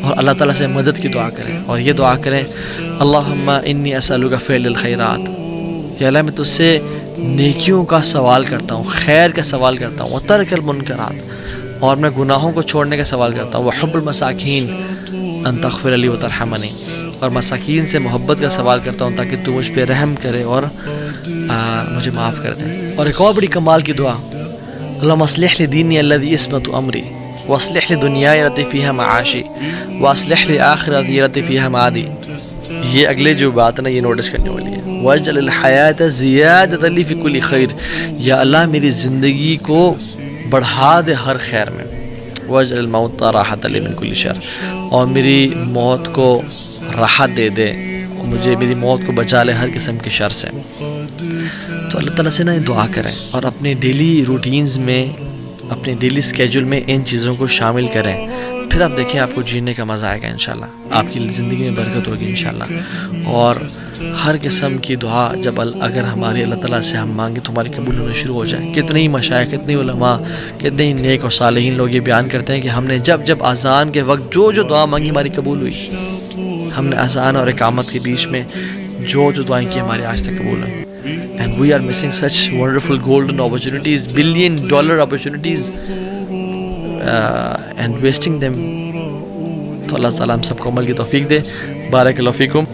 اور اللہ تعالیٰ سے مدد کی دعا کریں، اور یہ دعا کریں اللہم انی اسألک فعل الخیرات، یا اللہ میں تجھ سے نیکیوں کا سوال کرتا ہوں، خیر کا سوال کرتا ہوں، وترک المنکرات، اور میں گناہوں کو چھوڑنے کا سوال کرتا ہوں، وحب المساکین ان تغفر لی وترحمنی، اور مساکین سے محبت کا سوال کرتا ہوں تاکہ تو مجھ پہ رحم کرے اور مجھے معاف کر دے۔ اور ایک اور بڑی کمال کی دعا، اللہم اصلح لی دینی الذی عصمت امری واصلح لی دنیای التی فیہا معاشی واصلح لی آخرتی التی فیہا معادی۔ یہ اگلے جو بات ہے نا، یہ نوٹس کرنے والی ہے، وَاجْعَلِ الْحَيَاةَ زِيَادَةً لِی فِی کُلِّ خَیْر، یا اللہ میری زندگی کو بڑھا دے ہر خیر میں، وَاجْعَلِ الْمَوْتَ رَاحَةً لِی مِن کُلِّ شَرٍ، اور میری موت کو راحت دے دے، مجھے میری موت کو بچا لے ہر قسم کے شر سے۔ تو اللہ تعالیٰ سے نا دعا کریں، اور اپنے ڈیلی روٹینز میں، اپنے ڈیلی اسکیجول میں ان چیزوں کو شامل کریں، پھر آپ دیکھیں آپ کو جینے کا مزہ آئے گا انشاءاللہ، آپ کی زندگی میں برکت ہوگی انشاءاللہ۔ اور ہر قسم کی دعا جب اگر ہماری اللہ تعالیٰ سے ہم مانگیں تو ہماری قبول ہونا شروع ہو جائے۔ کتنے ہی مشائخ، کتنے علماء، کتنے ہی نیک اور صالحین لوگ یہ بیان کرتے ہیں کہ ہم نے جب اذان کے وقت جو دعا مانگی ہماری قبول ہوئی، ہم نے اذان اور اقامت کے بیچ میں جو دعائیں کی ہماری آج تک قبول ہوئی۔ And we are missing such wonderful golden opportunities, $1 billion opportunities, and wasting them۔ تو اللہ تعالیٰ ہم سب کو عمل کی توفیق دے۔ بارک اللہ فیکم۔